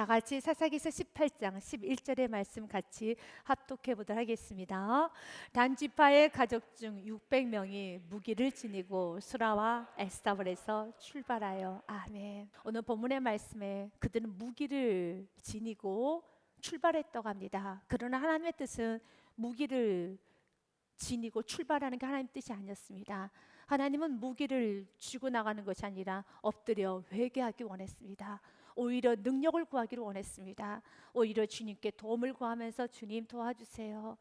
같이 사사기서 18장 11절의 말씀 같이 합독해 보도록 하겠습니다. 단지파의 가족 중 600명이 무기를 지니고 수라와 에스타볼에서 출발하여 아멘. 오늘 본문의 말씀에 그들은 무기를 지니고 출발했다고 합니다. 그러나 하나님의 뜻은 무기를 지니고 출발하는 게 하나님의 뜻이 아니었습니다. 하나님은 무기를 쥐고 나가는 것이 아니라 엎드려 회개하기 원했습니다. 오히려 능력을 구하기를 원했습니다. 오히려 주님께 도움을 구하면서 주님 도와주세요.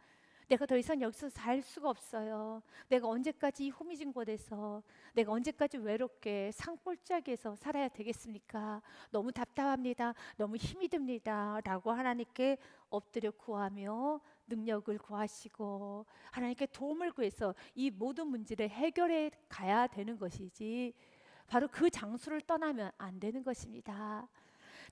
내가 더 이상 여기서 살 수가 없어요. 내가 언제까지 이 후미진 곳에서, 내가 언제까지 외롭게 산골짜기에서 살아야 되겠습니까? 너무 답답합니다. 너무 힘이 듭니다. 라고 하나님께 엎드려 구하며 능력을 구하시고 하나님께 도움을 구해서 이 모든 문제를 해결해 가야 되는 것이지, 바로 그 장소를 떠나면 안 되는 것입니다.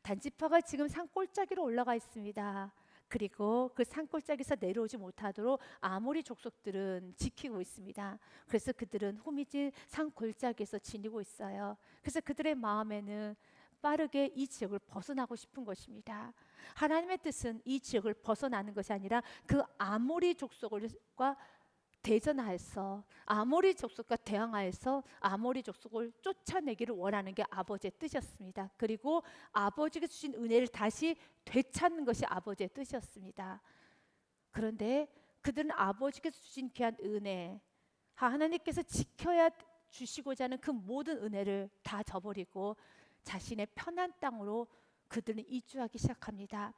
단지파가 지금 산골짜기로 올라가 있습니다. 그리고 그 산골짜기에서 내려오지 못하도록 아모리 족속들은 지키고 있습니다. 그래서 그들은 후미진 산골짜기에서 지니고 있어요. 그래서 그들의 마음에는 빠르게 이 지역을 벗어나고 싶은 것입니다. 하나님의 뜻은 이 지역을 벗어나는 것이 아니라 그 아모리 족속과 대전하여서, 아모리 족속과 대항하여서 아모리 족속을 쫓아내기를 원하는 게 아버지의 뜻이었습니다. 그리고 아버지가 주신 은혜를 다시 되찾는 것이 아버지의 뜻이었습니다. 그런데 그들은 아버지께서 주신 귀한 은혜, 하나님께서 지켜야 주시고자 하는 그 모든 은혜를 다 저버리고 자신의 편한 땅으로 그들은 이주하기 시작합니다.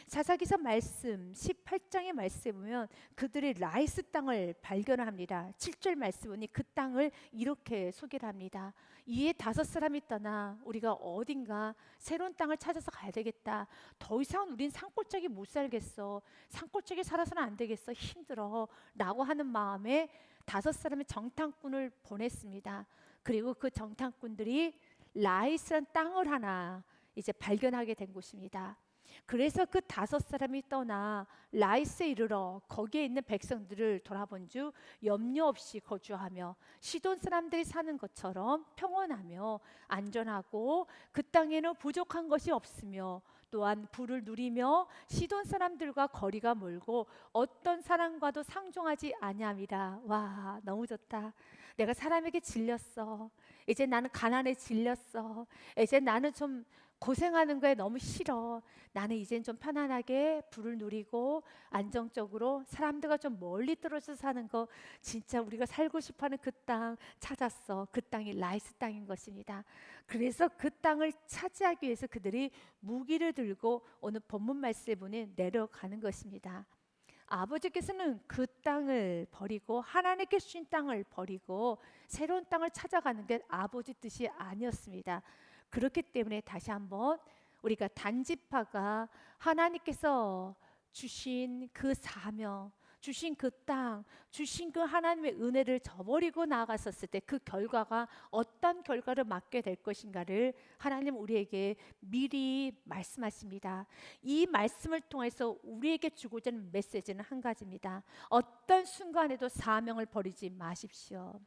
사사기서 말씀 18장의 말씀에 보면 그들이 라이스 땅을 발견합니다. 7절 말씀 보니 그 땅을 이렇게 소개를 합니다. 이에 5사람이 떠나 우리가 어딘가 새로운 땅을 찾아서 가야 되겠다. 더 이상 우린 산골짜기 못 살겠어. 산골짜기 살아서는 안 되겠어. 힘들어. 라고 하는 마음에 5사람의 정탐꾼을 보냈습니다. 그리고 그 정탐꾼들이 라이스란 땅을 하나 이제 발견하게 된 곳입니다. 그래서 그 5사람이 떠나 라이스에 이르러 거기에 있는 백성들을 돌아본 주 염려 없이 거주하며 시돈 사람들이 사는 것처럼 평온하며 안전하고 그 땅에는 부족한 것이 없으며 또한 부를 누리며 시돈 사람들과 거리가 멀고 어떤 사람과도 상종하지 아니함이라. 와, 너무 좋다. 내가 사람에게 질렸어. 이제 나는 가난에 질렸어. 이제 나는 좀 고생하는 거에 너무 싫어. 나는 이젠 좀 편안하게 부를 누리고 안정적으로 사람들과 좀 멀리 떨어져 사는 거, 진짜 우리가 살고 싶어하는 그 땅 찾았어. 그 땅이 라이스 땅인 것입니다. 그래서 그 땅을 차지하기 위해서 그들이 무기를 들고 오늘 본문 말씀에 보니 내려가는 것입니다. 아버지께서는 그 땅을 버리고, 하나님께 주신 땅을 버리고 새로운 땅을 찾아가는 게 아버지 뜻이 아니었습니다. 그렇기 때문에 다시 한번 우리가 단지파가 하나님께서 주신 그 사명, 주신 그 땅, 주신 그 하나님의 은혜를 저버리고 나아갔었을 때 그 결과가 어떤 결과를 맞게 될 것인가를 하나님 우리에게 미리 말씀하십니다. 이 말씀을 통해서 우리에게 주고자 하는 메시지는 한 가지입니다. 어떤 순간에도 사명을 버리지 마십시오.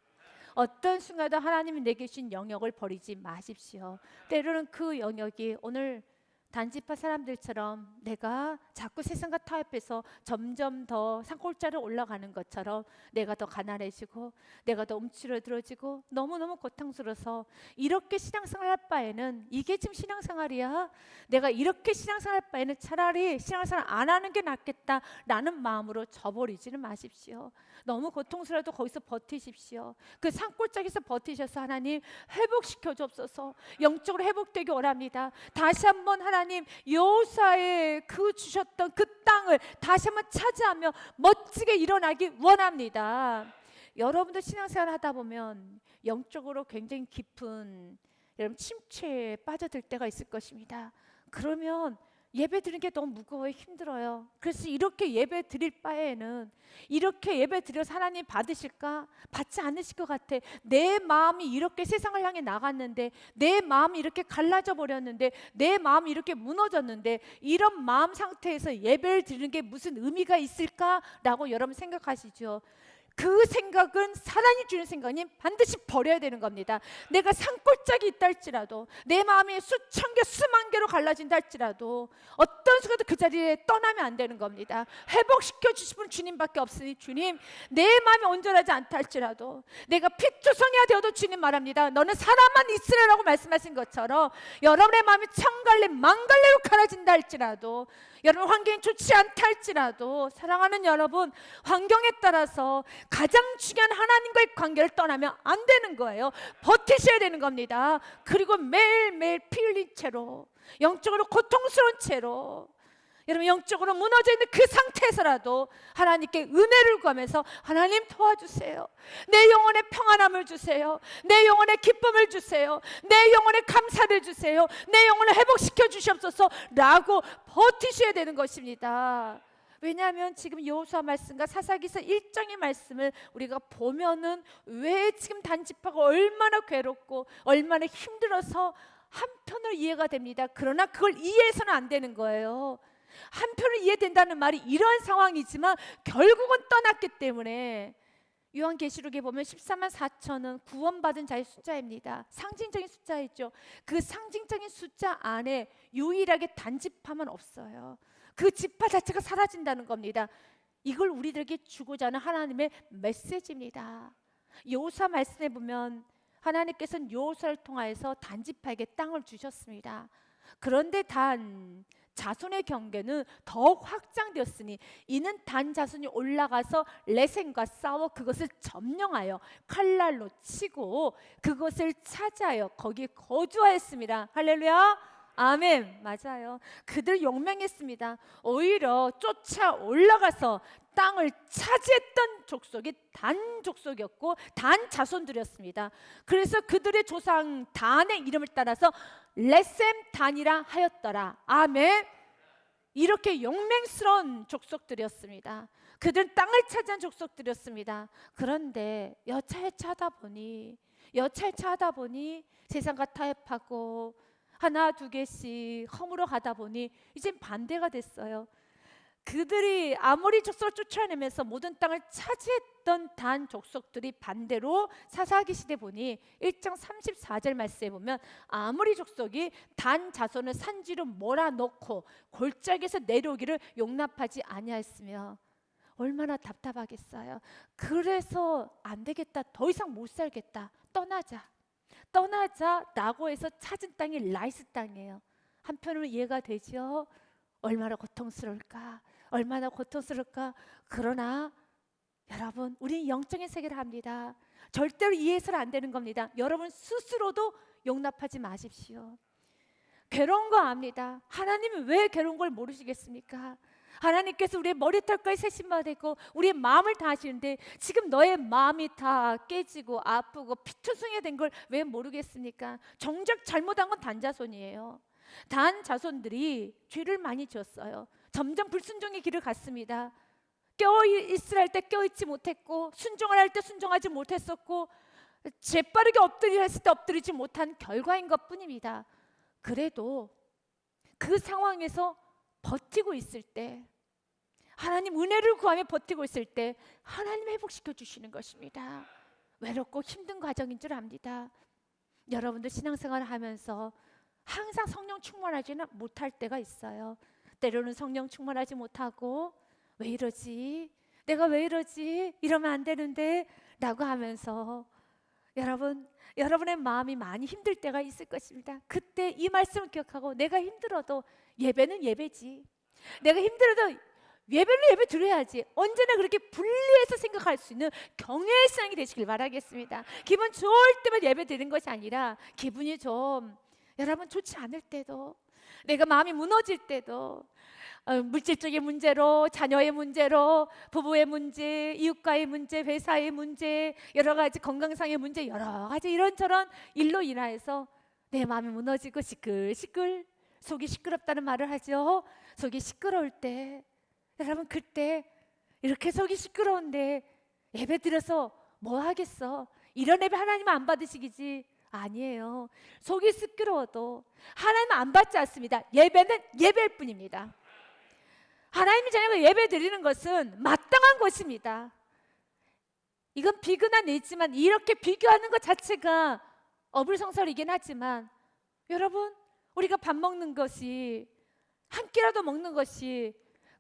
어떤 순간에도 하나님이 내게 주신 영역을 버리지 마십시오. 때로는 그 영역이 오늘 단지파 사람들처럼 내가 자꾸 세상과 타협해서 점점 더 산골짜기로 올라가는 것처럼 내가 더 가난해지고 내가 더 움츠러들어지고 너무너무 고통스러워서 이렇게 신앙생활 할 바에는, 이게 지금 신앙생활이야? 내가 이렇게 신앙생활 할 바에는 차라리 신앙생활 안 하는 게 낫겠다라는 마음으로 저버리지는 마십시오. 너무 고통스러워도 거기서 버티십시오. 그 산골짜기에서 버티셔서 하나님 회복시켜 주옵소서. 영적으로 회복되기 원합니다. 다시 한번 하나님 여호사에 그 주셨던 그 땅을 다시 한번 차지하며 멋지게 일어나기 원합니다. 여러분도 신앙생활 하다 보면 영적으로 굉장히 깊은 여러분 침체에 빠져들 때가 있을 것입니다. 그러면 예배 드리는 게 너무 무거워요. 힘들어요. 그래서 이렇게 예배 드릴 바에는, 이렇게 예배 드려서 하나님 받으실까? 받지 않으실 것 같아. 내 마음이 이렇게 세상을 향해 나갔는데, 내 마음이 이렇게 갈라져 버렸는데, 내 마음이 이렇게 무너졌는데, 이런 마음 상태에서 예배를 드리는 게 무슨 의미가 있을까라고 여러분 생각하시죠? 그 생각은 사단이 주는 생각이 반드시 버려야 되는 겁니다. 내가 산골짜기 있다 할지라도, 내 마음이 수천 개 수만 개로 갈라진다 할지라도 어떤 순간도 그 자리에 떠나면 안 되는 겁니다. 회복시켜 주실 분 주님밖에 없으니, 주님, 내 마음이 온전하지 않다 할지라도, 내가 피투성이가 되어도 주님 말합니다, 너는 사람만 있으라라고 말씀하신 것처럼 여러분의 마음이 천갈래 만갈래로 갈라진다 할지라도, 여러분 환경이 좋지 않다 할지라도, 사랑하는 여러분, 환경에 따라서 가장 중요한 하나님과의 관계를 떠나면 안 되는 거예요. 버티셔야 되는 겁니다. 그리고 매일매일 피 흘린 채로, 영적으로 고통스러운 채로, 여러분 영적으로 무너져 있는 그 상태에서라도 하나님께 은혜를 구하면서, 하나님 도와주세요, 내 영혼에 평안함을 주세요, 내 영혼에 기쁨을 주세요, 내 영혼에 감사를 주세요, 내 영혼을 회복시켜 주시옵소서 라고 버티셔야 되는 것입니다. 왜냐하면 지금 여호수아 말씀과 사사기서 1장의 말씀을 우리가 보면은 왜 지금 단지파가 얼마나 괴롭고 얼마나 힘들어서 한편으로 이해가 됩니다. 그러나 그걸 이해해서는 안 되는 거예요. 한편으로 이해된다는 말이 이런 상황이지만 결국은 떠났기 때문에, 요한계시록에 보면 14만 4천은 구원받은 자의 숫자입니다. 상징적인 숫자이죠. 그 상징적인 숫자 안에 유일하게 단지파만 없어요. 그 지파 자체가 사라진다는 겁니다. 이걸 우리들에게 주고자 하는 하나님의 메시지입니다. 여호수아 말씀에 보면 하나님께서는 여호수아를 통하여서 단지파에게 땅을 주셨습니다. 그런데 단 자손의 경계는 더욱 확장되었으니, 이는 단 자손이 올라가서 레센과 싸워 그것을 점령하여 칼날로 치고 그것을 차지하여 거기에 거주하였습니다. 할렐루야. 아멘. 맞아요. 그들 용맹했습니다. 오히려 쫓아 올라가서 땅을 차지했던 족속이 단 족속이었고 단 자손들이었습니다. 그래서 그들의 조상 단의 이름을 따라서 레셈 단이라 하였더라. 아멘. 이렇게 용맹스러운 족속들이었습니다. 그들은 땅을 차지한 족속들이었습니다. 그런데 여차여차하다 보니 세상과 타협하고 하나 두 개씩 허물어 가다 보니 이젠 반대가 됐어요. 그들이 아모리 족속을 쫓아내면서 모든 땅을 차지했던 단 족속들이 반대로 사사기 시대 보니 1장 34절 말씀에 보면 아모리 족속이 단 자손을 산지로 몰아넣고 골짜기에서 내려오기를 용납하지 아니하였으며, 얼마나 답답하겠어요. 그래서 안 되겠다, 더 이상 못 살겠다, 떠나자라고 해서 찾은 땅이 라이스 땅이에요. 한편으로 이해가 되죠. 얼마나 고통스러울까. 그러나 여러분, 우리는 영적인 세계를 합니다. 절대로 이해해서는 안 되는 겁니다. 여러분 스스로도 용납하지 마십시오. 괴로운 거 압니다. 하나님은 왜 괴로운 걸 모르시겠습니까? 하나님께서 우리의 머리털까지 세심하되고 우리의 마음을 다 아시는데, 지금 너의 마음이 다 깨지고 아프고 피투성이가 된 걸 왜 모르겠습니까? 정작 잘못한 건 단자손이에요. 단 자손들이 죄를 많이 지었어요. 점점 불순종의 길을 갔습니다. 껴있으라 할 때 껴있지 못했고, 순종을 할 때 순종하지 못했었고, 재빠르게 엎드리라 했을 때 엎드리지 못한 결과인 것뿐입니다. 그래도 그 상황에서 버티고 있을 때, 하나님 은혜를 구하며 버티고 있을 때 하나님 회복시켜 주시는 것입니다. 외롭고 힘든 과정인 줄 압니다. 여러분도 신앙생활을 하면서 항상 성령 충만하지는 못할 때가 있어요. 때로는 성령 충만하지 못하고, 왜 이러지? 내가 왜 이러지? 이러면 안 되는데 라고 하면서 여러분의 마음이 많이 힘들 때가 있을 것입니다. 그때 이 말씀을 기억하고, 내가 힘들어도 예배는 예배지, 내가 힘들어도 예배는 예배 드려야지, 언제나 그렇게 분리해서 생각할 수 있는 경외의 신앙이 되시길 바라겠습니다. 기분 좋을 때만 예배 드리는 것이 아니라, 기분이 좀 여러분 좋지 않을 때도, 내가 마음이 무너질 때도, 물질적인 문제로, 자녀의 문제로, 부부의 문제, 이웃과의 문제, 회사의 문제, 여러 가지 건강상의 문제, 여러 가지 이런저런 일로 인하여서 내 마음이 무너지고 시끌시끌, 속이 시끄럽다는 말을 하죠. 속이 시끄러울 때, 여러분 그때 이렇게 속이 시끄러운데 예배 드려서 뭐 하겠어? 이런 예배 하나님은 안 받으시기지. 아니에요. 속이 시끄러워도 하나님은 안 받지 않습니다. 예배는 예배일 뿐입니다. 하나님의 자녀가 예배 드리는 것은 마땅한 것입니다. 이건 비근한 예지만 이렇게 비교하는 것 자체가 어불성설이긴 하지만 여러분, 우리가 밥 먹는 것이 한 끼라도 먹는 것이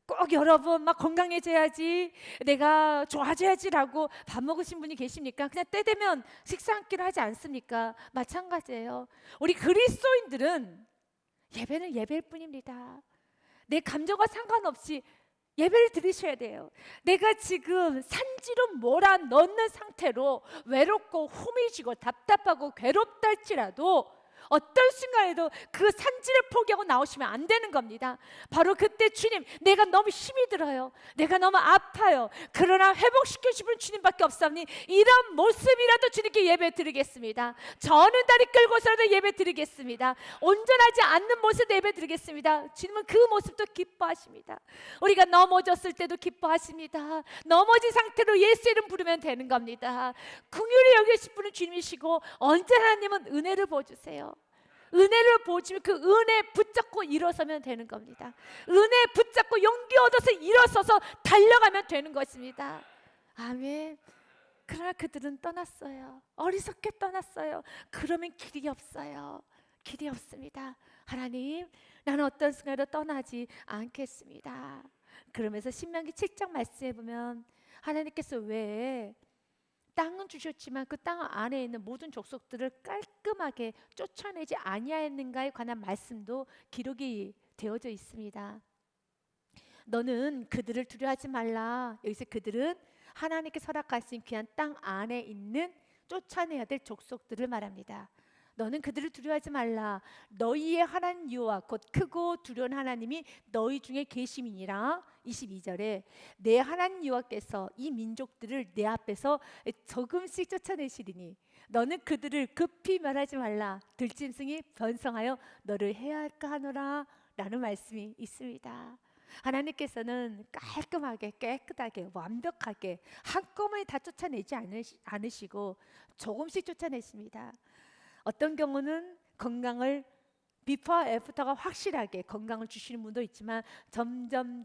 꼭 여러분 막 건강해져야지, 내가 좋아져야지라고 밥 먹으신 분이 계십니까? 그냥 때 되면 식사 한 끼를 하지 않습니까? 마찬가지예요. 우리 그리스도인들은 예배는 예배일 뿐입니다. 내 감정과 상관없이 예배를 드리셔야 돼요. 내가 지금 산지로 몰아넣는 상태로 외롭고 후미지고 답답하고 괴롭다 할지라도 어떤 순간에도 그 산지를 포기하고 나오시면 안 되는 겁니다. 바로 그때 주님, 내가 너무 힘이 들어요, 내가 너무 아파요, 그러나 회복시켜 주시는 주님밖에 없사오니 이런 모습이라도 주님께 예배 드리겠습니다. 저는 다리 끌고서라도 예배 드리겠습니다. 온전하지 않는 모습도 예배 드리겠습니다. 주님은 그 모습도 기뻐하십니다. 우리가 넘어졌을 때도 기뻐하십니다. 넘어진 상태로 예수 이름 부르면 되는 겁니다. 긍휼히 여기실 분은 주님이시고 언제나 하나님은 은혜를 부어주세요. 은혜를 보여주면 그 은혜 붙잡고 일어서면 되는 겁니다. 은혜 붙잡고 용기 얻어서 일어서서 달려가면 되는 것입니다. 아멘. 그러나 그들은 떠났어요. 어리석게 떠났어요. 그러면 길이 없어요. 길이 없습니다. 하나님, 나는 어떤 순간에도 떠나지 않겠습니다. 그러면서 신명기 7장 말씀해 보면 하나님께서 왜 땅은 주셨지만 그 땅 안에 있는 모든 족속들을 깔끔하게 쫓아내지 아니하였는가에 관한 말씀도 기록이 되어져 있습니다. 너는 그들을 두려워하지 말라. 여기서 그들은 하나님께 허락하신 귀한 땅 안에 있는 쫓아내야 될 족속들을 말합니다. 너는 그들을 두려워하지 말라. 너희의 하나님 여호와 곧 크고 두려운 하나님이 너희 중에 계심이니라. 22절에 내 하나님 여호와께서 이 민족들을 내 앞에서 조금씩 쫓아내시리니 너는 그들을 급히 말하지 말라. 들짐승이 번성하여 너를 해할까 하노라 라는 말씀이 있습니다. 하나님께서는 깔끔하게 깨끗하게 완벽하게 한꺼번에 다 쫓아내지 않으시고 조금씩 쫓아내십니다. 어떤 경우는 건강을 비포와 애프터가 확실하게 건강을 주시는 분도 있지만 점점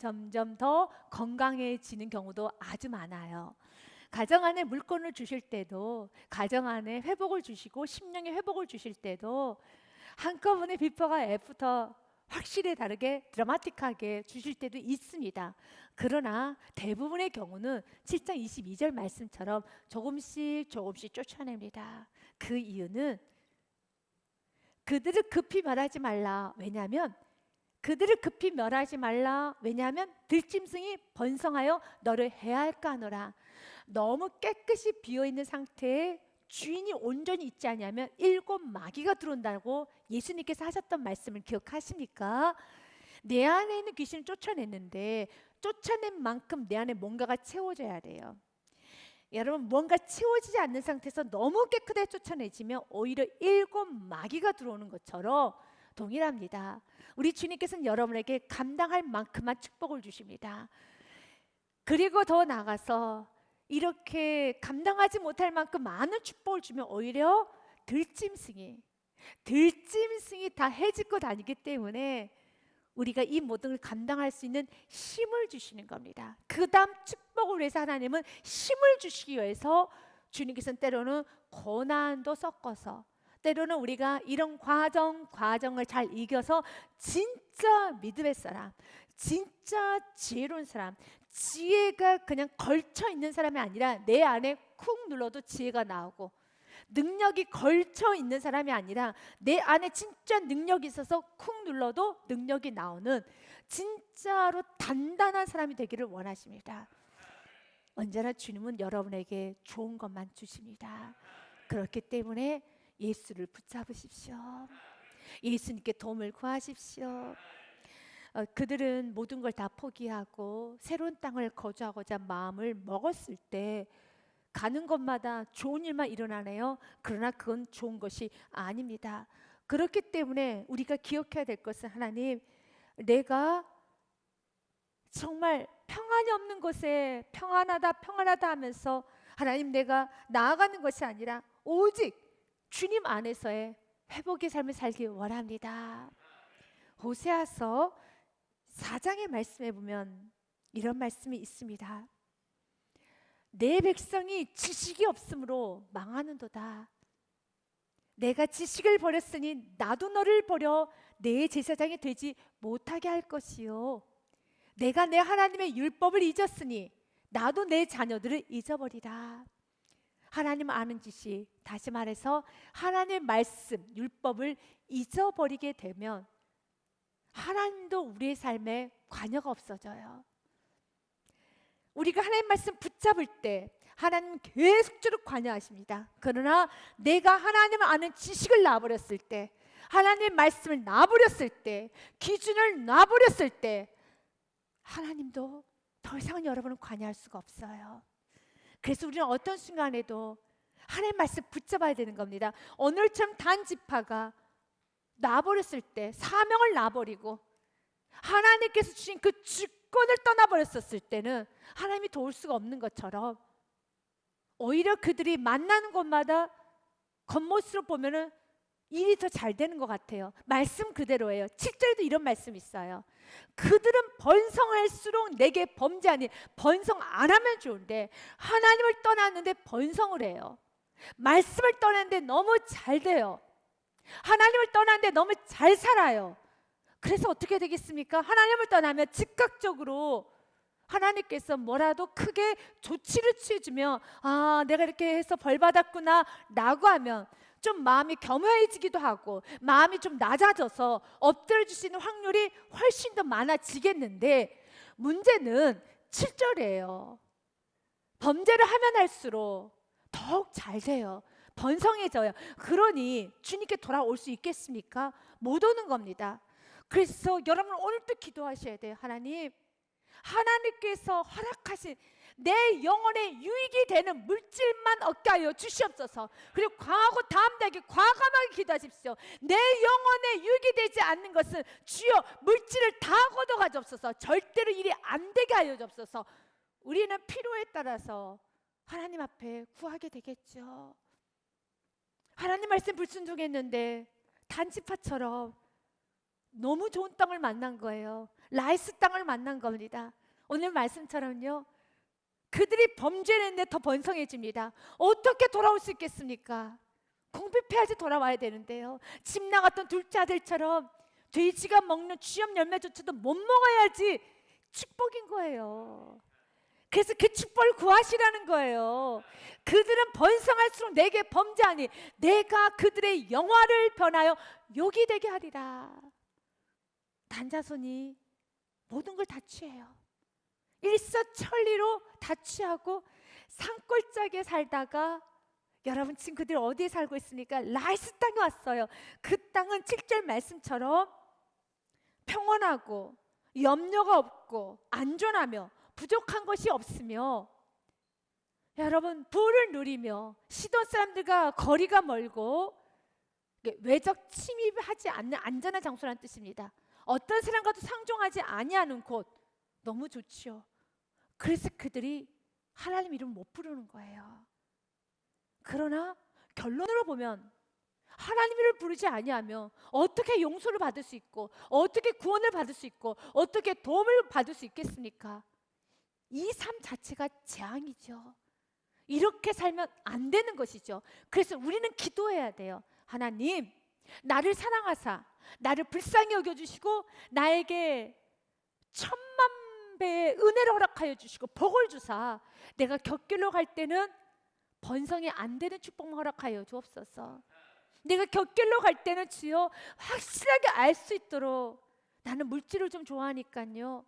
더 건강해지는 경우도 아주 많아요. 가정 안에 물건을 주실 때도, 가정 안에 회복을 주시고 심령의 회복을 주실 때도 한꺼번에 비포가 애프터 확실히 다르게 드라마틱하게 주실 때도 있습니다. 그러나 대부분의 경우는 7장 22절 말씀처럼 조금씩 쫓아냅니다. 그 이유는 그들을 급히 멸하지 말라. 왜냐하면 들짐승이 번성하여 너를 해할까 하노라. 너무 깨끗이 비어있는 상태에 주인이 온전히 있지 않으면 7 마귀가 들어온다고 예수님께서 하셨던 말씀을 기억하십니까? 내 안에 있는 귀신을 쫓아냈는데 쫓아낸 만큼 내 안에 뭔가가 채워져야 돼요. 여러분, 뭔가 채워지지 않는 상태에서 너무 깨끗하게 쫓아내지면 오히려 7 마귀가 들어오는 것처럼 동일합니다. 우리 주님께서는 여러분에게 감당할 만큼만 축복을 주십니다. 그리고 더 나아가서 이렇게 감당하지 못할 만큼 많은 축복을 주면 오히려 들짐승이 다 해집고 다니기 때문에 우리가 이 모든 걸 감당할 수 있는 힘을 주시는 겁니다. 그 다음 축복을 위해서 하나님은 힘을 주시기 위해서 주님께서는 때로는 고난도 섞어서, 때로는 우리가 이런 과정을 잘 이겨서 진짜 믿음의 사람, 진짜 지혜로운 사람, 지혜가 그냥 걸쳐 있는 사람이 아니라 내 안에 쿡 눌러도 지혜가 나오고, 능력이 걸쳐 있는 사람이 아니라 내 안에 진짜 능력이 있어서 쿵 눌러도 능력이 나오는 진짜로 단단한 사람이 되기를 원하십니다. 언제나 주님은 여러분에게 좋은 것만 주십니다. 그렇기 때문에 예수를 붙잡으십시오. 예수님께 도움을 구하십시오. 그들은 모든 걸 다 포기하고 새로운 땅을 거주하고자 마음을 먹었을 때 가는 곳마다 좋은 일만 일어나네요. 그러나 그건 좋은 것이 아닙니다. 그렇기 때문에 우리가 기억해야 될 것은, 하나님, 내가 정말 평안이 없는 곳에 평안하다 하면서 하나님, 내가 나아가는 것이 아니라 오직 주님 안에서의 회복의 삶을 살기 원합니다. 호세아서 4장의 말씀에 보면 이런 말씀이 있습니다. 내 백성이 지식이 없으므로 망하는도다. 내가 지식을 버렸으니 나도 너를 버려 내 제사장이 되지 못하게 할 것이요. 내가 내 하나님의 율법을 잊었으니 나도 내 자녀들을 잊어버리라. 하나님 아는 지식, 다시 말해서 하나님의 말씀, 율법을 잊어버리게 되면 하나님도 우리의 삶에 관여가 없어져요. 우리가 하나님 말씀 붙잡을 때 하나님 계속적으로 관여하십니다. 그러나 내가 하나님을 아는 지식을 놔버렸을 때, 하나님의 말씀을 놔버렸을 때, 기준을 놔버렸을 때 하나님도 더 이상 여러분은 관여할 수가 없어요. 그래서 우리는 어떤 순간에도 하나님의 말씀 붙잡아야 되는 겁니다. 오늘처럼 단지파가 놔버렸을 때, 사명을 놔버리고 하나님께서 주신 그 주권을 떠나버렸었을 때는 하나님이 도울 수가 없는 것처럼 오히려 그들이 만나는 곳마다 겉모습으로 보면은 일이 더 잘 되는 것 같아요. 말씀 그대로예요. 7절에도 이런 말씀이 있어요. 그들은 번성할수록 내게 범죄하니, 번성 안 하면 좋은데 하나님을 떠났는데 번성을 해요. 말씀을 떠났는데 너무 잘 돼요. 하나님을 떠났는데 너무 잘 살아요. 그래서 어떻게 되겠습니까? 하나님을 떠나면 즉각적으로 하나님께서 뭐라도 크게 조치를 취해주면, 아, 내가 이렇게 해서 벌 받았구나 라고 하면 좀 마음이 겸허해지기도 하고 마음이 좀 낮아져서 엎드려 주시는 확률이 훨씬 더 많아지겠는데, 문제는 7절이에요. 범죄를 하면 할수록 더욱 잘 돼요. 번성해져요. 그러니 주님께 돌아올 수 있겠습니까? 못 오는 겁니다. 그래서 여러분 오늘도 기도하셔야 돼요. 하나님께서 허락하신 내 영혼에 유익이 되는 물질만 얻게 하여 주시옵소서. 그리고 광하고 담대하게 과감하게 기도하십시오. 내 영혼에 유익이 되지 않는 것은 주여 물질을 다 걷어가옵소서. 절대로 일이 안 되게 하여 주옵소서. 우리는 필요에 따라서 하나님 앞에 구하게 되겠죠. 하나님 말씀 불순종했는데 단지파처럼 너무 좋은 땅을 만난 거예요. 라이스 땅을 만난 겁니다. 오늘 말씀처럼요, 그들이 범죄를 했는데 더 번성해집니다. 어떻게 돌아올 수 있겠습니까? 공급해야지 돌아와야 되는데요, 집 나갔던 둘째 아들처럼 돼지가 먹는 취업 열매조차도 못 먹어야지 축복인 거예요. 그래서 그 축복을 구하시라는 거예요. 그들은 번성할수록 내게 범죄하니 내가 그들의 영화를 변하여 욕이 되게 하리라. 단자손이 모든 걸 다 취해요. 일사천리로 다 취하고 산골짜기에 살다가, 여러분 지금 그들 어디에 살고 있습니까? 라이스 땅에 왔어요. 그 땅은 7절 말씀처럼 평온하고 염려가 없고 안전하며 부족한 것이 없으며, 여러분 부를 누리며 시돈 사람들과 거리가 멀고 외적 침입하지 않는 안전한 장소라는 뜻입니다. 어떤 사람과도 상종하지 아니하는 곳, 너무 좋지요. 그래서 그들이 하나님 이름 못 부르는 거예요. 그러나 결론으로 보면 하나님 이름을 부르지 아니하며 어떻게 용서를 받을 수 있고 어떻게 구원을 받을 수 있고 어떻게 도움을 받을 수 있겠습니까? 이 삶 자체가 재앙이죠. 이렇게 살면 안 되는 것이죠. 그래서 우리는 기도해야 돼요. 하나님, 나를 사랑하사 나를 불쌍히 여겨주시고 나에게 1000만 배의 은혜를 허락하여 주시고 복을 주사 내가 곁길로 갈 때는 번성이 안 되는 축복만 허락하여 주옵소서. 내가 곁길로 갈 때는 주여 확실하게 알 수 있도록, 나는 물질을 좀 좋아하니까요,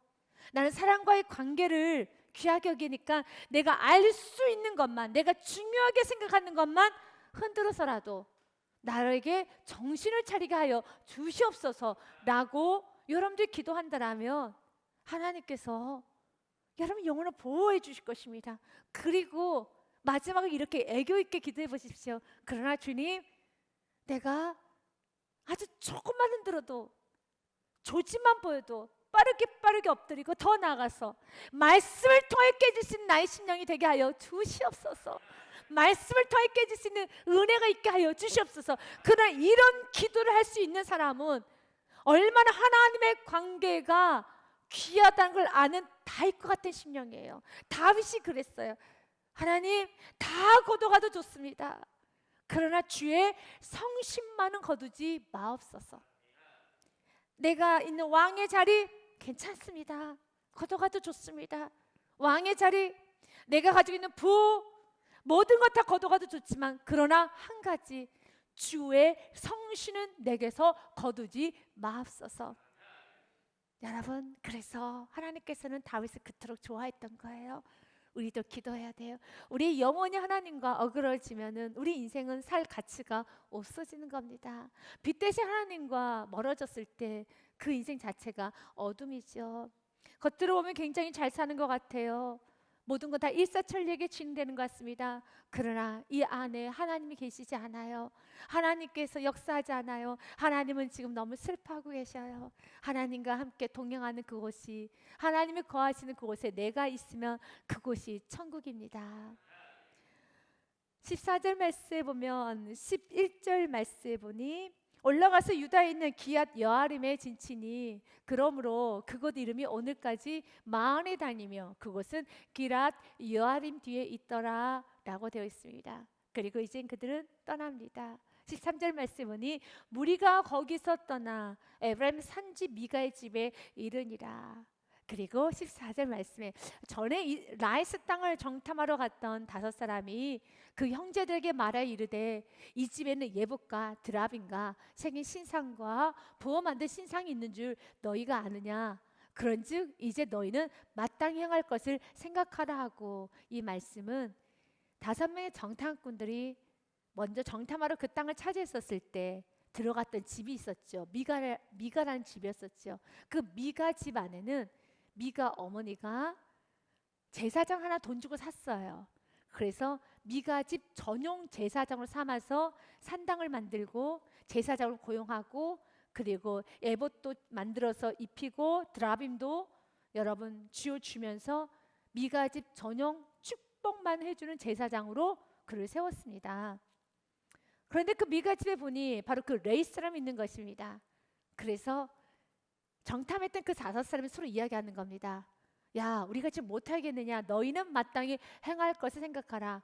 나는 사람과의 관계를 귀하게 여기니까 내가 알 수 있는 것만, 내가 중요하게 생각하는 것만 흔들어서라도 나에게 정신을 차리게 하여 주시옵소서라고 여러분들이 기도한다라면 하나님께서 여러분 영혼을 보호해 주실 것입니다. 그리고 마지막에 이렇게 애교 있게 기도해 보십시오. 그러나 주님, 내가 아주 조금만 흔들어도, 조짐만 보여도 빠르게 엎드리고 더 나아가서 말씀을 통해 깨질 수 있는 나의 심령이 되게 하여 주시옵소서. 말씀을 통해 깨질 수 있는 은혜가 있게 하여 주시옵소서. 그러나 이런 기도를 할 수 있는 사람은 얼마나 하나님의 관계가 귀하다는 걸 아는 다윗과 같은 심령이에요. 다윗이 그랬어요. 하나님, 다 거둬가도 좋습니다. 그러나 주의 성심만은 거두지 마옵소서. 내가 있는 왕의 자리 괜찮습니다. 거둬가도 좋습니다. 왕의 자리, 내가 가지고 있는 부, 모든 것 다 거둬가도 좋지만 그러나 한 가지, 주의 성신은 내게서 거두지 마옵소서. 여러분, 그래서 하나님께서는 다윗을 그토록 좋아했던 거예요. 우리도 기도해야 돼요. 우리 영혼이 하나님과 어그러지면은 우리 인생은 살 가치가 없어지는 겁니다. 빛 대신 하나님과 멀어졌을 때 그 인생 자체가 어둠이죠. 겉으로 보면 굉장히 잘 사는 것 같아요. 모든 것 다 일사천리하게 진행되는 것 같습니다. 그러나 이 안에 하나님이 계시지 않아요. 하나님께서 역사하지 않아요. 하나님은 지금 너무 슬퍼하고 계셔요. 하나님과 함께 동행하는 그곳이, 하나님이 거하시는 그곳에 내가 있으면 그곳이 천국입니다. 14절 말씀에 보면 11절 말씀에 보니 올라가서 유다에 있는 기욤 여아림에 진치니 그러므로 그곳 이름이 오늘까지 마흔에 다니며 그곳은 기럇 여아림 뒤에 있더라 라고 되어 있습니다. 그리고 이제 그들은 떠납니다. 13절 말씀 보니 무리가 거기서 떠나 에브라임 산지 미가의 집에 이르니라. 그리고 14절 말씀에 전에 이 라이스 땅을 정탐하러 갔던 5사람이 그 형제들에게 말하여 이르되 이 집에는 예복과 드라빈과 생긴 신상과 부어 만든 신상이 있는 줄 너희가 아느냐. 그런즉 이제 너희는 마땅히 행할 것을 생각하라 하고, 이 말씀은 5명의 정탐꾼들이 먼저 정탐하러 그 땅을 차지했었을 때 들어갔던 집이 있었죠. 미가라는 집이었었죠. 그 미가 집 안에는 미가 어머니가 제사장 하나 돈 주고 샀어요. 그래서 미가 집 전용 제사장으로 삼아서 산당을 만들고 제사장을 고용하고, 그리고 에봇도 만들어서 입히고 드라빔도 여러분 쥐어주면서 미가 집 전용 축복만 해주는 제사장으로 그를 세웠습니다. 그런데 그 미가 집에 보니 바로 그 레이스람이 있는 것입니다. 그래서 정탐했던 그 5사람이 서로 이야기하는 겁니다. 야, 우리가 지금 못하겠느냐? 너희는 마땅히 행할 것을 생각하라.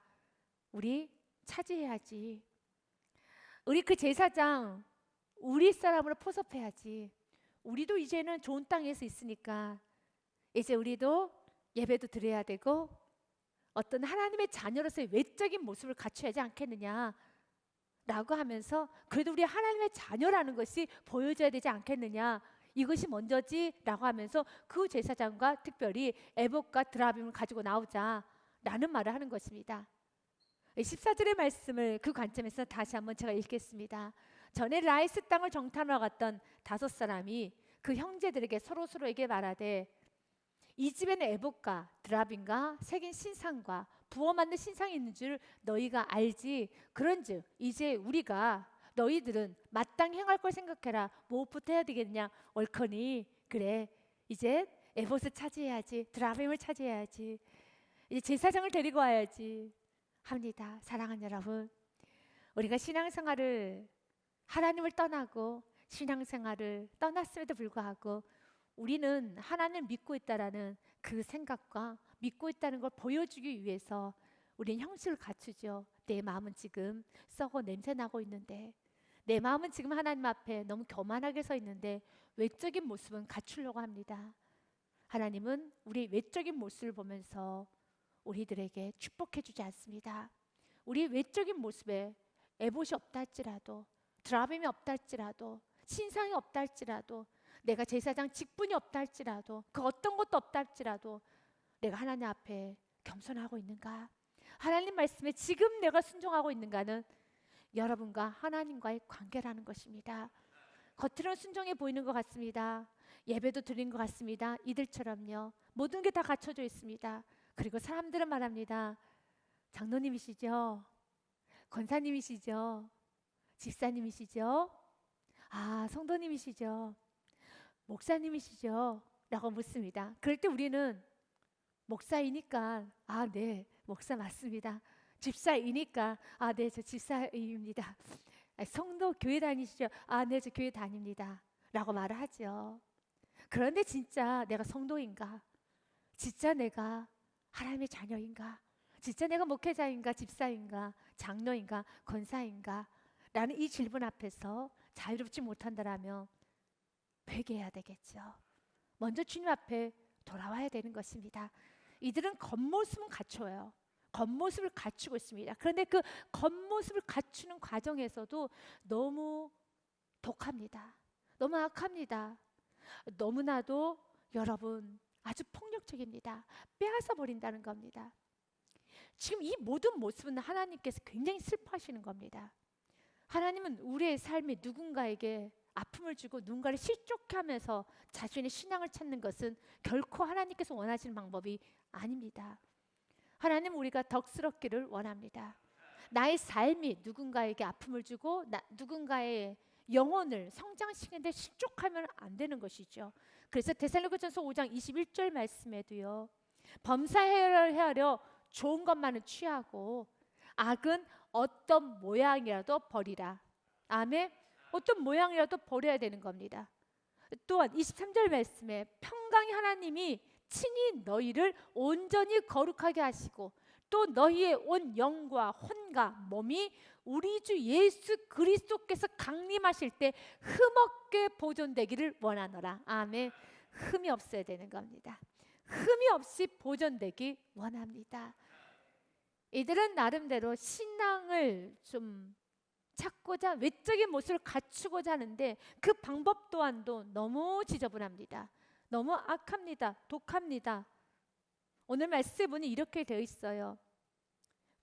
우리 차지해야지. 우리 그 제사장 우리 사람으로 포섭해야지. 우리도 이제는 좋은 땅에서 있으니까 이제 우리도 예배도 드려야 되고 어떤 하나님의 자녀로서의 외적인 모습을 갖춰야 하지 않겠느냐 라고 하면서, 그래도 우리 하나님의 자녀라는 것이 보여져야 되지 않겠느냐, 이것이 먼저지 라고 하면서 그 제사장과 특별히 에봇과 드라빔을 가지고 나오자 라는 말을 하는 것입니다. 14절의 말씀을 그 관점에서 다시 한번 제가 읽겠습니다. 전에 라이스 땅을 정탐하러 갔던 5사람이 그 형제들에게 서로에게 말하되 이 집에는 에봇과 드라빔과 새긴 신상과 부어 만든 신상이 있는 줄 너희가 알지. 그런즉 이제 우리가 너희들은 마땅히 행할 걸 생각해라. 무엇부터 해야 되겠냐? 옳거니 그래, 이제 에봇을 차지해야지, 드라빔을 차지해야지, 이제 제사장을 데리고 와야지 합니다. 사랑하는 여러분, 우리가 신앙생활을 하나님을 떠나고 신앙생활을 떠났음에도 불구하고 우리는 하나님을 믿고 있다라는 그 생각과 믿고 있다는 걸 보여주기 위해서 우리는 형식을 갖추죠. 내 마음은 지금 썩어 냄새나고 있는데, 내 마음은 지금 하나님 앞에 너무 교만하게 서 있는데 외적인 모습은 갖추려고 합니다. 하나님은 우리 외적인 모습을 보면서 우리들에게 축복해 주지 않습니다. 우리 외적인 모습에 에봇이 없다 할지라도, 드라빔이 없다 할지라도, 신상이 없다 할지라도, 내가 제사장 직분이 없다 할지라도, 그 어떤 것도 없다 할지라도 내가 하나님 앞에 겸손하고 있는가? 하나님 말씀에 지금 내가 순종하고 있는가는 여러분과 하나님과의 관계라는 것입니다. 겉으로는 순종해 보이는 것 같습니다. 예배도 드린 것 같습니다. 이들처럼요. 모든 게 다 갖춰져 있습니다. 그리고 사람들은 말합니다. 장로님이시죠? 권사님이시죠? 집사님이시죠? 아, 성도님이시죠? 목사님이시죠? 라고 묻습니다. 그럴 때 우리는 목사이니까 아, 네, 목사 맞습니다. 집사이니까 아, 네, 저 집사입니다. 성도 교회 다니시죠? 아, 네, 저 교회 다닙니다. 라고 말을 하죠. 그런데 진짜 내가 성도인가? 진짜 내가 하나님의 자녀인가? 진짜 내가 목회자인가 집사인가 장로인가 권사인가 라는 이 질문 앞에서 자유롭지 못한다라면 회개해야 되겠죠. 먼저 주님 앞에 돌아와야 되는 것입니다. 이들은 겉모습은 갖춰요. 겉모습을 갖추고 있습니다. 그런데 그 겉모습을 갖추는 과정에서도 너무 독합니다. 너무 악합니다. 너무나도 여러분 아주 폭력적입니다. 빼앗아 버린다는 겁니다. 지금 이 모든 모습은 하나님께서 굉장히 슬퍼하시는 겁니다. 하나님은 우리의 삶이 누군가에게 아픔을 주고 누군가를 실족해 하면서 자신의 신앙을 찾는 것은 결코 하나님께서 원하시는 방법이 아닙니다. 하나님은 우리가 덕스럽기를 원합니다. 나의 삶이 누군가에게 아픔을 주고 누군가의 영혼을 성장시키는데 실족하면 안 되는 것이죠. 그래서 데살로니가전서 5장 21절 말씀에도요, 범사해하려 좋은 것만은 취하고 악은 어떤 모양이라도 버리라. 아멘. 어떤 모양이라도 버려야 되는 겁니다. 또한 23절 말씀에 평강의 하나님이 친히 너희를 온전히 거룩하게 하시고 또 너희의 온 영과 혼과 몸이 우리 주 예수 그리스도께서 강림하실 때 흠없게 보존되기를 원하노라. 아멘. 흠이 없어야 되는 겁니다. 흠이 없이 보존되기 원합니다. 이들은 나름대로 신앙을 좀 찾고자 외적인 모습을 갖추고자 하는데 그 방법 또한도 너무 지저분합니다. 너무 악합니다. 독합니다. 오늘 말씀에 보니 이렇게 되어 있어요.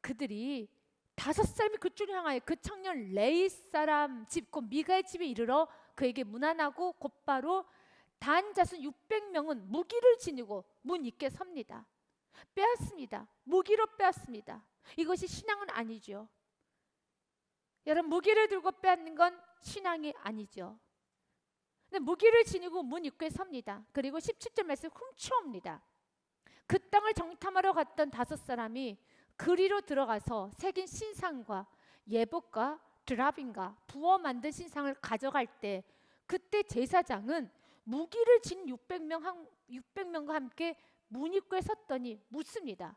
그들이 5사람이 그쪽을 향하여 그 청년 레이 사람 집 곧 미가의 집에 이르러 그에게 문안하고 곧바로 단 자손 600명은 무기를 지니고 문 입게 섭니다. 빼앗습니다. 무기로 빼앗습니다. 이것이 신앙은 아니죠. 여러분, 무기를 들고 빼앗는 건 신앙이 아니죠. 근데 무기를 지니고 문 입구에 섭니다. 그리고 17절 말씀 훔쳐옵니다. 그 땅을 정탐하러 갔던 5사람이 그리로 들어가서 새긴 신상과 예복과 드라빔과 부어 만든 신상을 가져갈 때 그때 제사장은 무기를 진 600명과 함께 문 입구에 섰더니 묻습니다.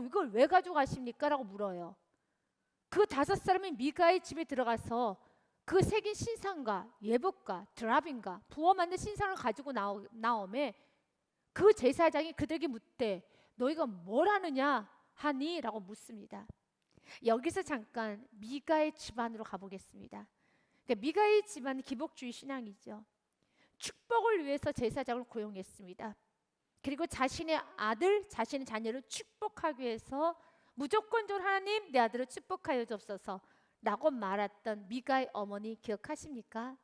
이걸 왜 가져가십니까? 라고 물어요. 그 5사람이 미가의 집에 들어가서 그 새긴 신상과 예복과 드라빔과 부어 만든 신상을 가지고 나오매 그 제사장이 그들에게 묻되 너희가 뭘 하느냐 하니? 라고 묻습니다. 여기서 잠깐 미가의 집안으로 가보겠습니다. 그러니까 미가의 집안은 기복주의 신앙이죠. 축복을 위해서 제사장을 고용했습니다. 그리고 자신의 아들, 자신의 자녀를 축복하기 위해서 무조건적으로 하나님 내 아들을 축복하여 주옵소서 라고 말했던 미가의 어머니 기억하십니까?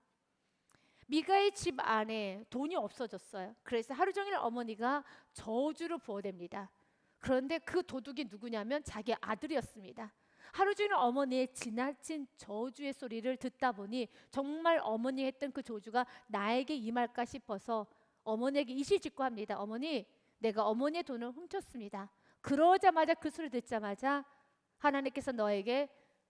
미가의 집 안에 돈이 없어졌어요. 그래서 하루 종일 어머니가 저주를 부어댑니다. 그런데 그 도둑이 누구냐면 자기 아들이었습니다. 하루 종일 어머니의 지나친 저주의 소리를 듣다 보니 정말 어머니 했던 그 저주가 나에게 임할까 싶어서 어머니에게 이실직고합니다. 어머니, 내가 어머니의 돈을 훔쳤습니다. 그러자마자 그 소리 듣자마자 하나님께서 너에게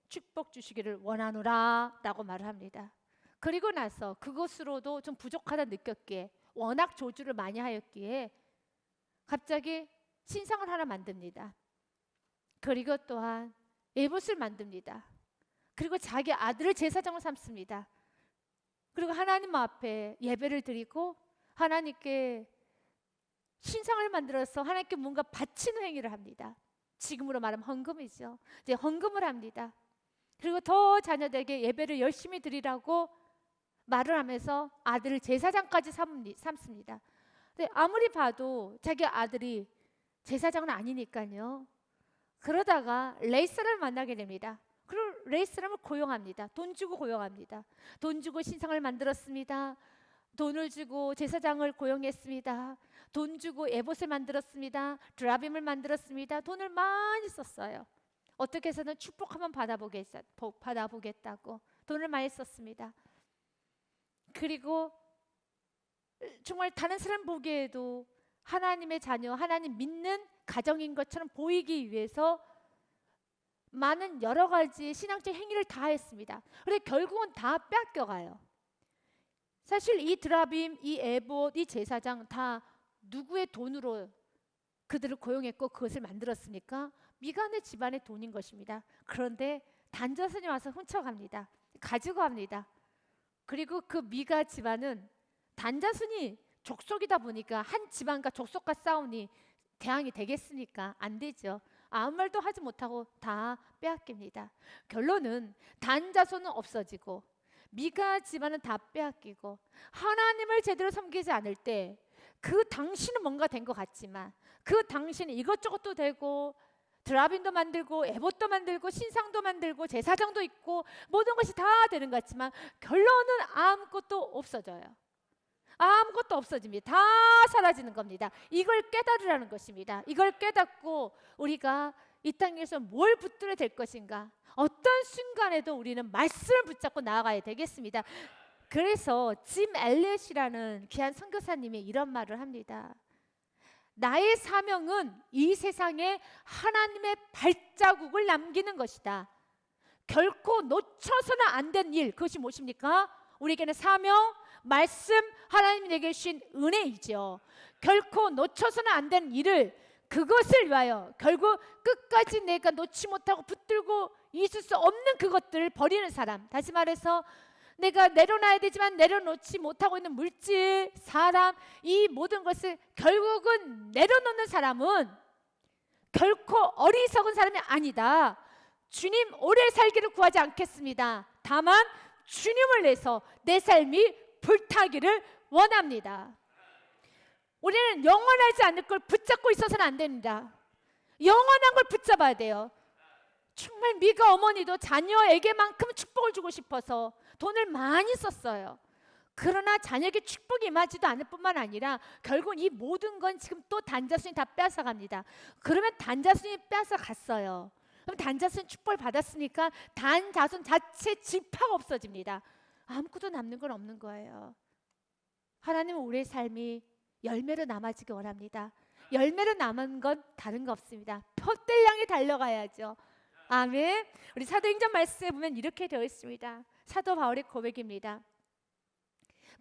축복 주시기를 원하노라 라고 말을 합니다. 그리고 나서 그것으로도 좀 부족하다 느꼈기에 워낙 저주를 많이 하였기에 갑자기 신상을 하나 만듭니다. 그리고 또한 예봇을 만듭니다. 그리고 자기 아들을 제사장으로 삼습니다. 그리고 하나님 앞에 예배를 드리고 하나님께 신상을 만들어서 하나님께 뭔가 바치는 행위를 합니다. 지금으로 말하면 헌금이죠. 이제 헌금을 합니다. 그리고 더 자녀들에게 예배를 열심히 드리라고 말을 하면서 아들을 제사장까지 삼습니다. 근데 아무리 봐도 자기 아들이 제사장은 아니니까요. 그러다가 레이사를 만나게 됩니다. 그리고 레이사람을 고용합니다. 돈 주고 고용합니다. 돈 주고 신상을 만들었습니다. 돈을 주고 제사장을 고용했습니다. 돈 주고 에봇을 만들었습니다. 드라빔을 만들었습니다. 돈을 많이 썼어요. 어떻게 해서든 축복 한번 받아보겠다고 돈을 많이 썼습니다. 그리고 정말 다른 사람 보기에도 하나님의 자녀, 하나님 믿는 가정인 것처럼 보이기 위해서 많은 여러 가지 신앙적 행위를 다 했습니다. 그런데 결국은 다 뺏겨가요. 사실 이 드라빔, 이 에봇, 이 제사장 다 누구의 돈으로 그들을 고용했고 그것을 만들었습니까? 미간의 집안의 돈인 것입니다. 그런데 단자손이 와서 훔쳐갑니다. 가지고 갑니다. 그리고 그 미가 집안은 단자손이 족속이다 보니까 한 집안과 족속과 싸우니 대항이 되겠습니까? 안 되죠. 아무 말도 하지 못하고 다 빼앗깁니다. 결론은 단자손은 없어지고 미가 집안은 다 빼앗기고, 하나님을 제대로 섬기지 않을 때 그 당신은 뭔가 된 것 같지만 그 당신은 이것저것도 되고 드라빈도 만들고 에봇도 만들고 신상도 만들고 제사장도 있고 모든 것이 다 되는 것 같지만 결론은 아무것도 없어져요. 아무것도 없어집니다. 다 사라지는 겁니다. 이걸 깨달으라는 것입니다. 이걸 깨닫고 우리가 이 땅에서 뭘 붙들어야 될 것인가, 어떤 순간에도 우리는 말씀을 붙잡고 나아가야 되겠습니다. 그래서 짐 엘렛이라는 귀한 선교사님이 이런 말을 합니다. 나의 사명은 이 세상에 하나님의 발자국을 남기는 것이다. 결코 놓쳐서는 안 된 일, 그것이 무엇입니까? 우리에게는 사명, 말씀, 하나님이 내게 주신 은혜이죠. 결코 놓쳐서는 안 된 일을, 그것을 위하여 결국 끝까지 내가 놓지 못하고 붙들고 있을 수 없는 그것들을 버리는 사람, 다시 말해서 내가 내려놔야 되지만 내려놓지 못하고 있는 물질, 사람, 이 모든 것을 결국은 내려놓는 사람은 결코 어리석은 사람이 아니다. 주님 오래 살기를 구하지 않겠습니다. 다만 주님을 위해서 내 삶이 불타기를 원합니다. 우리는 영원하지 않을 걸 붙잡고 있어서는 안 됩니다. 영원한 걸 붙잡아야 돼요. 정말 미가 어머니도 자녀에게만큼 축복을 주고 싶어서 돈을 많이 썼어요. 그러나 자녀에게 축복이 임하지도 않을 뿐만 아니라 결국 이 모든 건 지금 또 단자손이 다 빼앗아갑니다. 그러면 단자손이 빼앗아갔어요. 그럼 단자손 축복을 받았으니까 단자손 자체 지파가 없어집니다. 아무것도 남는 건 없는 거예요. 하나님은 우리의 삶이 열매로 남아지기 원합니다. 열매로 남은 건 다른 거 없습니다. 표대를 향해 달려가야죠. 아멘. 우리 사도행전 말씀에 보면 이렇게 되어 있습니다. 사도 바울의 고백입니다.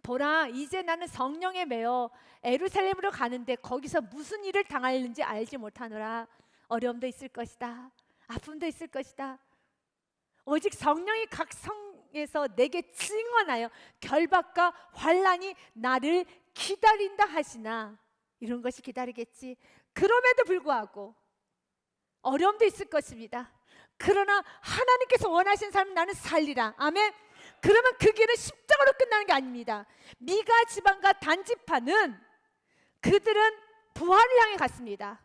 보라, 이제 나는 성령에 매어 예루살렘으로 가는데 거기서 무슨 일을 당하는지 알지 못하노라. 어려움도 있을 것이다. 아픔도 있을 것이다. 오직 성령이 각 성에서 내게 증언하여 결박과 환난이 나를 기다린다 하시나. 이런 것이 기다리겠지. 그럼에도 불구하고 어려움도 있을 것입니다. 그러나 하나님께서 원하시는 삶은 나는 살리라. 아멘. 그러면 그 길은 십자가로 끝나는 게 아닙니다. 미가 지방과 단지파는 그들은 부활을 향해 갔습니다.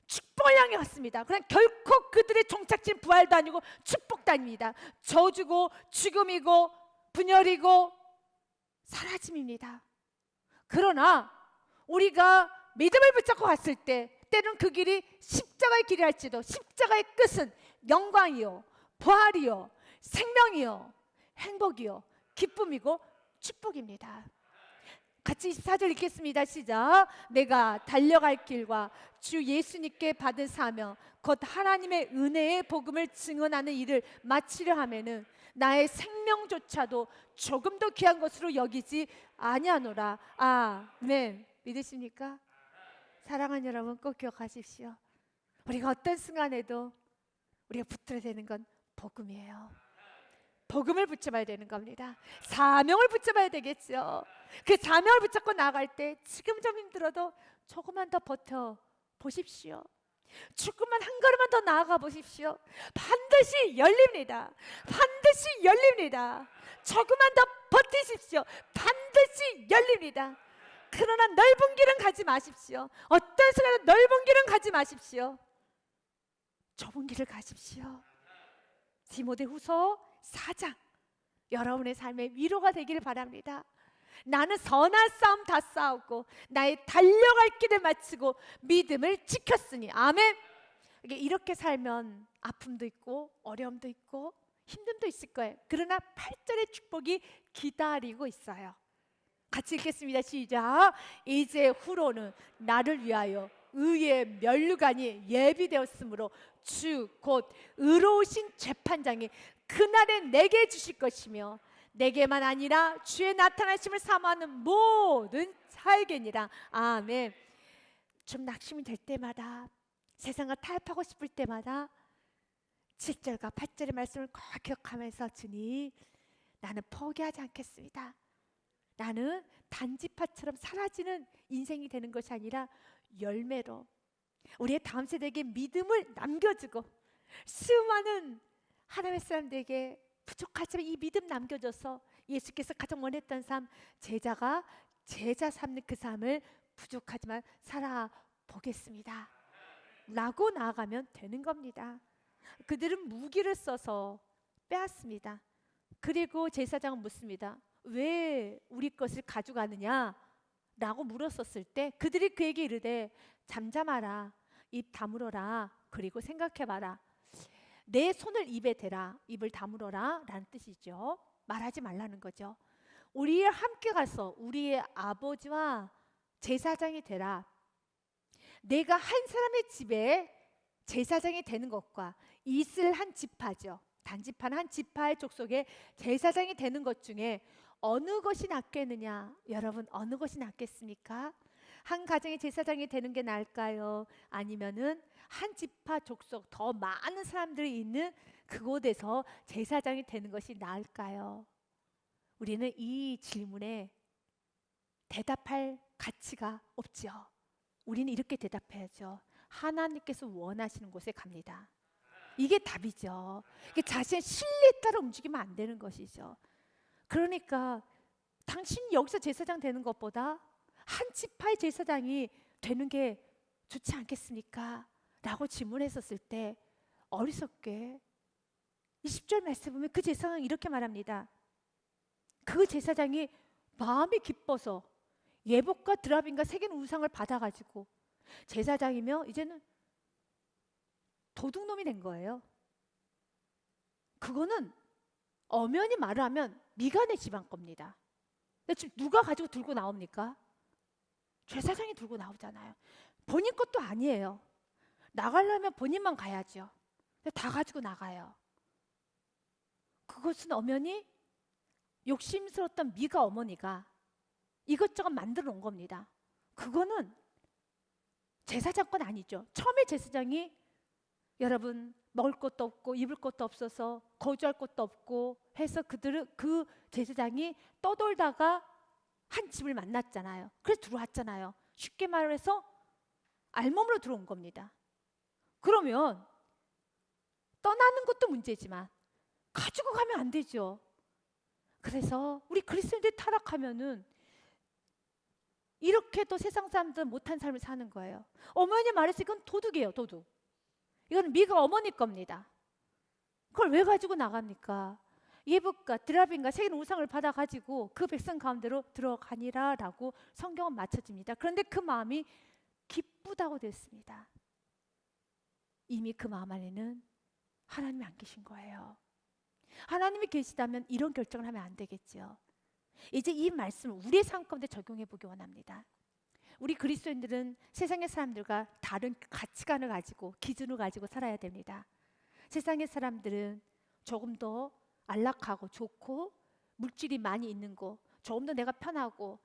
축복을 향해 갔습니다. 그러나 결코 그들의 종착지는 부활도 아니고 축복도 아닙니다. 저주고 죽음이고 분열이고 사라짐입니다. 그러나 우리가 믿음을 붙잡고 갔을 때 때는 그 길이 십자가의 길이 할지도 십자가의 끝은 영광이요, 부활이요, 생명이요, 행복이요, 기쁨이고 축복입니다. 같이 24절 읽겠습니다. 시작. 내가 달려갈 길과 주 예수님께 받은 사명 곧 하나님의 은혜의 복음을 증언하는 일을 마치려 하면은 나의 생명조차도 조금도 귀한 것으로 여기지 아니하노라. 아멘. 믿으십니까? 사랑하는 여러분, 꼭 기억하십시오. 우리가 어떤 순간에도 우리가 붙들어야 되는 건 복음이에요. 복음을 붙잡아야 되는 겁니다. 사명을 붙잡아야 되겠죠. 그 사명을 붙잡고 나아갈 때 지금 좀 힘들어도 조금만 더 버텨 보십시오. 조금만 한 걸음만 더 나아가 보십시오. 반드시 열립니다. 반드시 열립니다. 조금만 더 버티십시오. 반드시 열립니다. 그러나 넓은 길은 가지 마십시오. 어떤 순간에도 넓은 길은 가지 마십시오. 좁은 길을 가십시오. 디모데후서 4장 여러분의 삶에 위로가 되기를 바랍니다. 나는 선한 싸움 다 싸웠고 나의 달려갈 길을 마치고 믿음을 지켰으니. 아멘. 이렇게 살면 아픔도 있고 어려움도 있고 힘듦도 있을 거예요. 그러나 8절의 축복이 기다리고 있어요. 같이 읽겠습니다. 시작. 이제 후로는 나를 위하여 의의 면류관이 예비되었으므로 주 곧 의로우신 재판장이 그날에 내게 주실 것이며 내게만 아니라 주의 나타나심을 사모하는 모든 자에게니라. 아멘. 좀 낙심이 될 때마다 세상을 타협하고 싶을 때마다 7절과 8절의 말씀을 꼭 기억하면서 주님, 나는 포기하지 않겠습니다. 나는 단지파처럼 사라지는 인생이 되는 것이 아니라 열매로 우리의 다음 세대에게 믿음을 남겨주고 수많은 하나님의 사람들에게 부족하지만 이 믿음 남겨줘서 예수께서 가장 원했던 삶, 제자가 제자 삼는 그 삶을 부족하지만 살아보겠습니다 라고 나아가면 되는 겁니다. 그들은 무기를 써서 빼앗습니다. 그리고 제사장은 묻습니다. 왜 우리 것을 가져가느냐? 라고 물었었을 때 그들이 그에게 이르되 잠잠하라, 입 다물어라, 그리고 생각해봐라. 내 손을 입에 대라, 입을 다물어라 라는 뜻이죠. 말하지 말라는 거죠. 우리와 함께 가서 우리의 아버지와 제사장이 되라. 내가 한 사람의 집에 제사장이 되는 것과 이스라엘 한 지파죠, 단지파는 한 지파의 족속에 제사장이 되는 것 중에 어느 것이 낫겠느냐? 여러분, 어느 것이 낫겠습니까? 한 가정의 제사장이 되는 게 나을까요? 아니면은 한 지파 족속 더 많은 사람들이 있는 그곳에서 제사장이 되는 것이 나을까요? 우리는 이 질문에 대답할 가치가 없지요. 우리는 이렇게 대답해야죠. 하나님께서 원하시는 곳에 갑니다. 이게 답이죠. 이게 자신의 신뢰에 따라 움직이면 안 되는 것이죠. 그러니까 당신이 여기서 제사장 되는 것보다 한 지파의 제사장이 되는 게 좋지 않겠습니까? 라고 질문했었을 때 어리석게 20절 말씀 보면 그 제사장이 이렇게 말합니다. 그 제사장이 마음이 기뻐서 예복과 드라빔과 새긴 우상을 받아가지고 제사장이며 이제는 도둑놈이 된 거예요. 그거는 엄연히 말하면 미간의 집안 겁니다. 근데 지금 누가 가지고 들고 나옵니까? 제사장이 들고 나오잖아요. 본인 것도 아니에요. 나가려면 본인만 가야죠. 근데 다 가지고 나가요. 그것은 엄연히 욕심스러웠던 미가 어머니가 이것저것 만들어 놓은 겁니다. 그거는 제사장 건 아니죠. 처음에 제사장이 여러분 먹을 것도 없고 입을 것도 없어서 거주할 것도 없고 해서 그들은 그 제사장이 떠돌다가 한 집을 만났잖아요. 그래서 들어왔잖아요. 쉽게 말해서 알몸으로 들어온 겁니다. 그러면 떠나는 것도 문제지만 가지고 가면 안 되죠. 그래서 우리 그리스도인들이 타락하면은 이렇게 또 세상 사람들은 못한 삶을 사는 거예요. 어머니 말해서 이건 도둑이에요, 도둑. 이건 미가 어머니 겁니다. 그걸 왜 가지고 나갑니까? 예복과 드라빔과 새긴 우상을 받아가지고 그 백성 가운데로 들어가니라 라고 성경은 맞춰집니다. 그런데 그 마음이 기쁘다고 됐습니다. 이미 그 마음 안에는 하나님이 안 계신 거예요. 하나님이 계시다면 이런 결정을 하면 안 되겠죠. 이제 이 말씀을 우리의 삶 가운데 적용해 보기 원합니다. 우리 그리스도인들은 세상의 사람들과 다른 가치관을 가지고 기준을 가지고 살아야 됩니다. 세상의 사람들은 조금 더 안락하고 좋고 물질이 많이 있는 곳, 조금 더 내가 편하고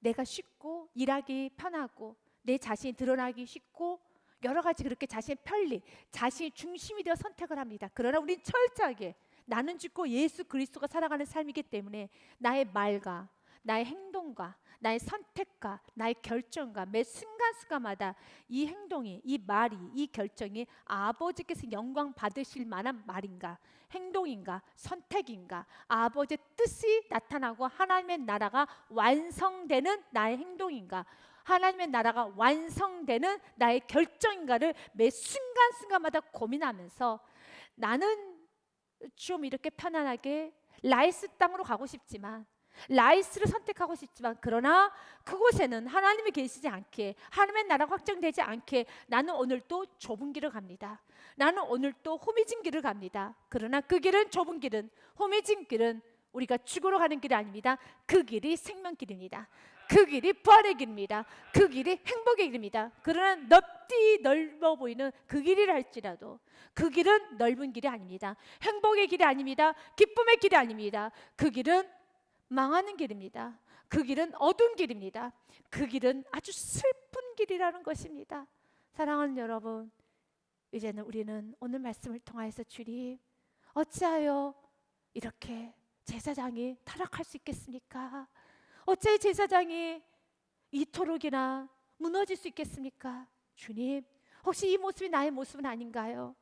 내가 쉽고 일하기 편하고 내 자신이 드러나기 쉽고 여러 가지 그렇게 자신의 편리, 자신이 중심이 되어 선택을 합니다. 그러나 우리는 철저하게 나는 죽고 예수 그리스도가 살아가는 삶이기 때문에 나의 말과 나의 행동과 나의 선택과 나의 결정과 매 순간순간마다 이 행동이, 이 말이, 이 결정이 아버지께서 영광 받으실 만한 말인가, 행동인가, 선택인가, 아버지의 뜻이 나타나고 하나님의 나라가 완성되는 나의 행동인가, 하나님의 나라가 완성되는 나의 결정인가를 매 순간순간마다 고민하면서 나는 좀 이렇게 편안하게 라이스 땅으로 가고 싶지만 라이스를 선택하고 싶지만 그러나 그곳에는 하나님이 계시지 않게 하나님의 나라가 확정되지 않게 나는 오늘 또 좁은 길을 갑니다. 나는 오늘 또 호미진 길을 갑니다. 그러나 그 길은 좁은 길은 호미진 길은 우리가 죽으러 가는 길이 아닙니다. 그 길이 생명길입니다. 그 길이 부활의 길입니다. 그 길이 행복의 길입니다. 그러나 넓어 보이는 그 길이라 할지라도 그 길은 넓은 길이 아닙니다. 행복의 길이 아닙니다. 기쁨의 길이 아닙니다. 그 길은 망하는 길입니다. 그 길은 어두운 길입니다. 그 길은 아주 슬픈 길이라는 것입니다. 사랑하는 여러분, 이제는 우리는 오늘 말씀을 통하여서 주님, 어찌하여 이렇게 제사장이 타락할 수 있겠습니까? 어찌 제사장이 이토록이나 무너질 수 있겠습니까? 주님, 혹시 이 모습이 나의 모습은 아닌가요?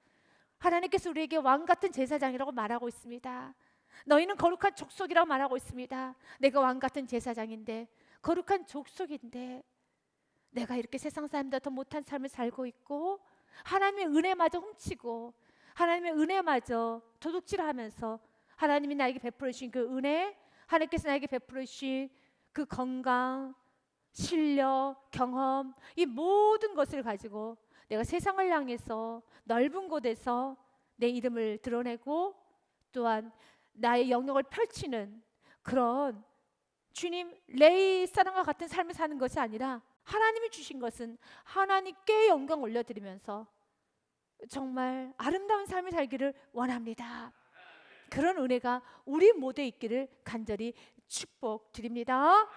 하나님께서 우리에게 왕 같은 제사장이라고 말하고 있습니다. 너희는 거룩한 족속이라고 말하고 있습니다. 내가 왕 같은 제사장인데, 거룩한 족속인데, 내가 이렇게 세상 사람보다 더 못한 삶을 살고 있고, 하나님의 은혜마저 훔치고, 하나님의 은혜마저 도둑질하면서, 하나님이 나에게 베풀어 주신 그 은혜, 하나님께서 나에게 베풀어 주신 그 건강, 실력, 경험, 이 모든 것을 가지고 내가 세상을 향해서 넓은 곳에서 내 이름을 드러내고, 또한 나의 영역을 펼치는 그런, 주님 레이 사람과 같은 삶을 사는 것이 아니라 하나님이 주신 것은 하나님께 영광 올려드리면서 정말 아름다운 삶을 살기를 원합니다. 그런 은혜가 우리 모두에 있기를 간절히 축복드립니다.